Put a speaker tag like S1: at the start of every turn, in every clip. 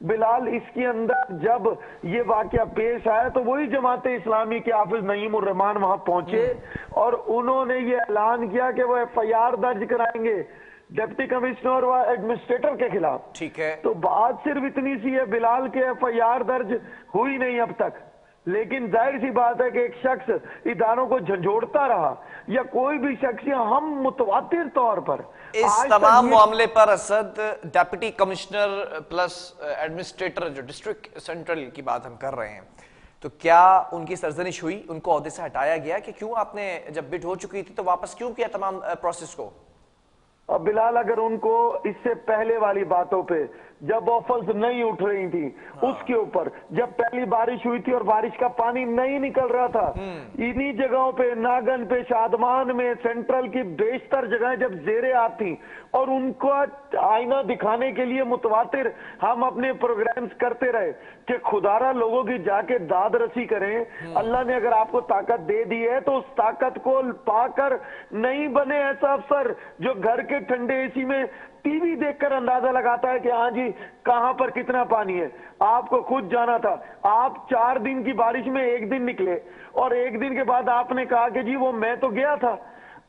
S1: بلال اس کے اندر جب یہ واقعہ پیش آیا تو وہی جماعت اسلامی کے حافظ نعیم الرحمان وہاں پہنچے اور انہوں نے یہ اعلان کیا کہ وہ ایف آئی آر درج کرائیں گے ڈپٹی کمشنر و ایڈمنسٹریٹر کے خلاف.
S2: ٹھیک ہے.
S1: تو بات صرف اتنی سی ہے بلال کے ایف آئی آر درج ہوئی نہیں اب تک، لیکن ظاہر سی بات ہے کہ ایک شخص اداروں کو جھنجھوڑتا رہا یا کوئی بھی شخص، یا ہم متواتر طور پر
S2: اس تمام معاملے پر Asad deputy commissioner plus administrator جو ڈسٹرکٹ سینٹرل کی بات ہم کر رہے ہیں، تو کیا ان کی سرزنش ہوئی، ان کو عہدے سے ہٹایا گیا کہ کیوں آپ نے جب بٹ ہو چکی تھی تو واپس کیوں کیا تمام پروسیس کو؟
S1: اب بلال اگر ان کو اس سے پہلے والی باتوں پہ جب آفرز نہیں اٹھ رہی تھی اس کے اوپر، جب پہلی بارش ہوئی تھی اور بارش کا پانی نہیں نکل رہا تھا، انہی جگہوں پہ ناگن پہ شادمان میں سینٹرل کی بیشتر جگہیں جب زیر آتی اور ان کو آئینہ دکھانے کے لیے متواتر ہم اپنے پروگرامز کرتے رہے کہ خدارہ لوگوں کی جا کے داد رسی کریں. اللہ نے اگر آپ کو طاقت دے دی ہے تو اس طاقت کو پا کر نہیں بنے ایسا افسر جو گھر کے ٹھنڈے اے سی میں ٹی وی دیکھ کر اندازہ لگاتا ہے کہ ہاں جی کہاں پر کتنا پانی ہے. آپ کو خود جانا تھا، آپ 4 دن کی بارش میں 1 دن نکلے اور 1 دن کے بعد آپ نے کہا کہ جی وہ میں تو گیا تھا.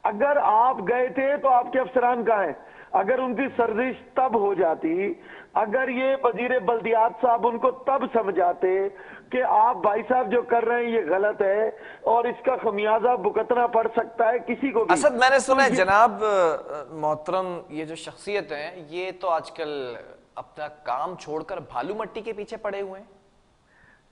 S1: اگر آپ گئے تھے تو آپ کے افسران کہاں ہیں؟ اگر ان کی سرزش تب ہو جاتی، اگر یہ وزیر بلدیات صاحب ان کو تب سمجھاتے کہ آپ بھائی صاحب جو کر رہے ہیں یہ غلط ہے اور اس کا خمیازہ بھگتنا پڑ سکتا ہے کسی کو بھی.
S2: اسد میں نے سنا ہے جناب محترم یہ جو شخصیت ہیں یہ تو آج کل اپنا کام چھوڑ کر بھالو مٹی کے پیچھے پڑے ہوئے ہیں.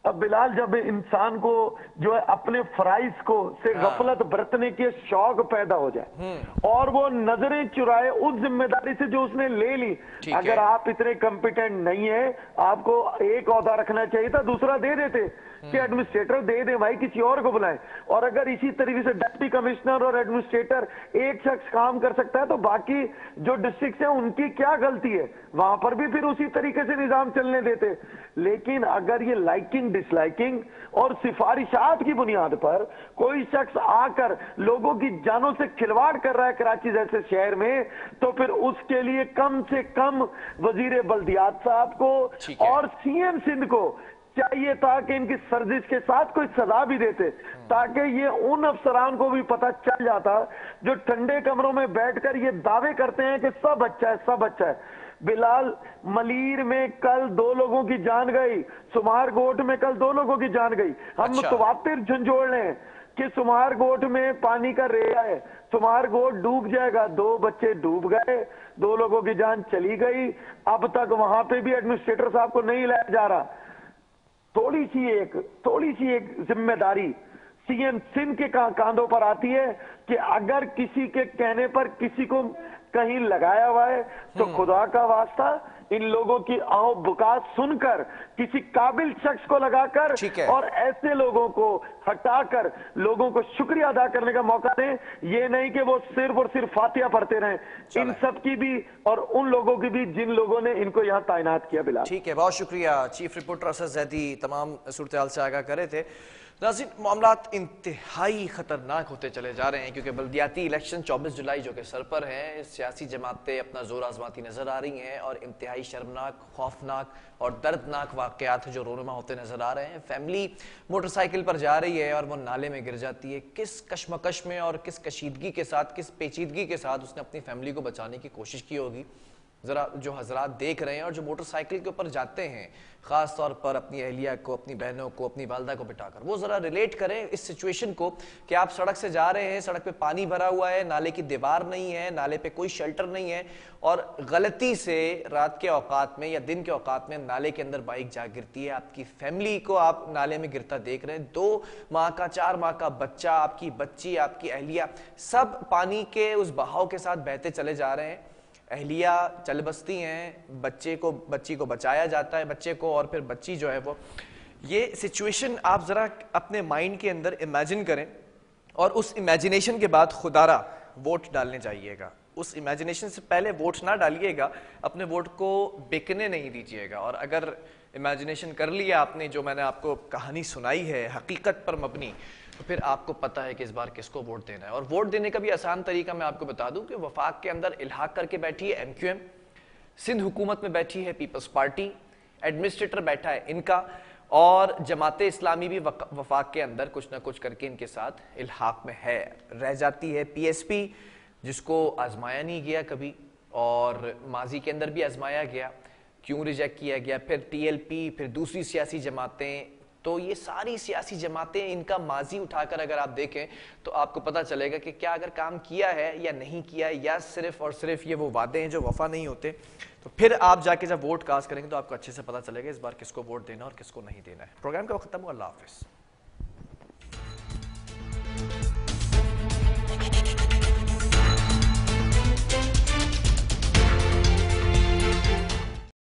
S1: اب بلال جب انسان کو جو ہے اپنے فرائض کو سے غفلت برتنے کے شوق پیدا ہو جائے اور وہ نظریں چرائے اس ذمہ داری سے جو اس نے لے لی، اگر آپ اتنے کمپیٹنٹ نہیں ہیں آپ کو ایک عہدہ رکھنا چاہیے تھا، دوسرا دے دیتے کہ ایڈمنسٹریٹر دے دیں بھائی، کسی اور کو بلائیں. اور اگر اسی طریقے سے ڈپٹی کمشنر اور ایڈمنسٹریٹر ایک شخص کام کر سکتا ہے تو باقی جو ڈسٹرکٹس ہیں ان کی کیا غلطی ہے؟ وہاں پر بھی پھر اسی طریقے سے نظام چلنے دیتے. لیکن اگر یہ لائکنگ ڈس لائکنگ اور سفارشات کی بنیاد پر کوئی شخص آ کر لوگوں کی جانوں سے کھلواڑ کر رہا ہے کراچی جیسے شہر میں، تو پھر اس کے لیے کم سے کم وزیر بلدیات صاحب کو اور سی ایم سندھ کو چاہیے تھا کہ ان کی سرزش کے ساتھ کوئی سزا بھی دیتے، تاکہ یہ ان افسران کو بھی پتہ چل جاتا جو ٹھنڈے کمروں میں بیٹھ کر یہ دعوے کرتے ہیں کہ سب اچھا ہے سب اچھا ہے. بلال ملیر میں کل 2 لوگوں کی جان گئی، سمار گوٹ میں کل 2 لوگوں کی جان گئی. ہم متواتر جھنجھوڑ لیں کہ سمار گوٹ میں پانی کا ریڑھا ہے، سمار گوٹ ڈوب جائے گا، 2 بچے ڈوب گئے، 2 لوگوں کی جان چلی گئی. اب تک وہاں پہ بھی ایڈمنسٹریٹر صاحب کو نہیں لایا جا رہا. تھوڑی سی ایک ذمہ داری سی ایم سندھ کے کاندھوں پر آتی ہے کہ اگر کسی کے کہنے پر کسی کو کہیں لگایا ہوا ہے تو خدا کا واسطہ ان لوگوں کی آؤ بکات سن کر کسی قابل شخص کو لگا کر اور ایسے لوگوں کو ہٹا کر لوگوں کو شکریہ ادا کرنے کا موقع دیں. یہ نہیں کہ وہ صرف اور صرف فاتحہ پڑھتے رہیں. ان سب کی بھی اور ان لوگوں کی بھی جن لوگوں نے ان کو یہاں تعینات کیا. بلال
S2: ٹھیک ہے، بہت شکریہ. چیف رپورٹر اسد زیدی تمام صورتحال سے آگاہ کرے تھے. ناظرین معاملات انتہائی خطرناک ہوتے چلے جا رہے ہیں کیونکہ بلدیاتی الیکشن 24 جولائی جو کہ سر پر ہیں، سیاسی جماعتیں اپنا زور آزماتی نظر آ رہی ہیں اور انتہائی شرمناک، خوفناک اور دردناک واقعات جو رونما ہوتے نظر آ رہے ہیں. فیملی موٹر سائیکل پر جا رہی ہے اور وہ نالے میں گر جاتی ہے. کس کشمکش میں اور کس کشیدگی کے ساتھ، کس پیچیدگی کے ساتھ اس نے اپنی فیملی کو بچانے کی کوشش کی ہوگی. ذرا جو حضرات دیکھ رہے ہیں اور جو موٹر سائیکل کے اوپر جاتے ہیں، خاص طور پر اپنی اہلیہ کو، اپنی بہنوں کو، اپنی والدہ کو بٹھا کر، وہ ذرا ریلیٹ کریں اس سچویشن کو کہ آپ سڑک سے جا رہے ہیں، سڑک پہ پانی بھرا ہوا ہے، نالے کی دیوار نہیں ہے، نالے پہ کوئی شیلٹر نہیں ہے اور غلطی سے رات کے اوقات میں یا دن کے اوقات میں نالے کے اندر بائک جا گرتی ہے. آپ کی فیملی کو آپ نالے میں گرتا دیکھ رہے ہیں. 2 ماہ کا 4 ماہ کا بچہ، آپ کی بچی، آپ کی اہلیہ، سب پانی کے اس بہاؤ کے ساتھ بہتے چلے جا رہے ہیں. اہلیہ چل بستی ہیں، بچی کو بچایا جاتا ہے، بچے کو، اور پھر بچی جو ہے وہ. یہ سچویشن آپ ذرا اپنے مائنڈ کے اندر امیجن کریں اور اس امیجنیشن کے بعد خدارہ ووٹ ڈالنے جائیے گا. اس امیجنیشن سے پہلے ووٹ نہ ڈالیے گا، اپنے ووٹ کو بکنے نہیں دیجیے گا. اور اگر امیجنیشن کر لیا آپ نے، جو میں نے آپ کو کہانی سنائی ہے حقیقت پر مبنی، تو پھر آپ کو پتہ ہے کہ اس بار کس کو ووٹ دینا ہے. اور ووٹ دینے کا بھی آسان طریقہ میں آپ کو بتا دوں کہ وفاق کے اندر الحاق کر کے بیٹھی ہے ایم کیو ایم، سندھ حکومت میں بیٹھی ہے پیپلز پارٹی، ایڈمنسٹریٹر بیٹھا ہے ان کا، اور جماعت اسلامی بھی وفاق کے اندر کچھ نہ کچھ کر کے ان کے ساتھ الحاق میں ہے، رہ جاتی ہے۔ پی ایس پی جس کو آزمایا نہیں گیا کبھی، اور ماضی کے اندر بھی آزمایا گیا، کیوں ریجیکٹ کیا گیا، پھر ٹی ایل پی، پھر دوسری سیاسی جماعتیں، تو یہ ساری سیاسی جماعتیں ان کا ماضی اٹھا کر اگر آپ دیکھیں تو آپ کو پتہ چلے گا کہ کیا اگر کام کیا ہے یا نہیں کیا ہے، یا صرف اور صرف یہ وہ وعدے ہیں جو وفا نہیں ہوتے۔ تو پھر آپ جا کے جب ووٹ کاسٹ کریں گے تو آپ کو اچھے سے پتہ چلے گا اس بار کس کو ووٹ دینا اور کس کو نہیں دینا ہے۔ پروگرام کا وقت ختم ہوا، اللہ حافظ۔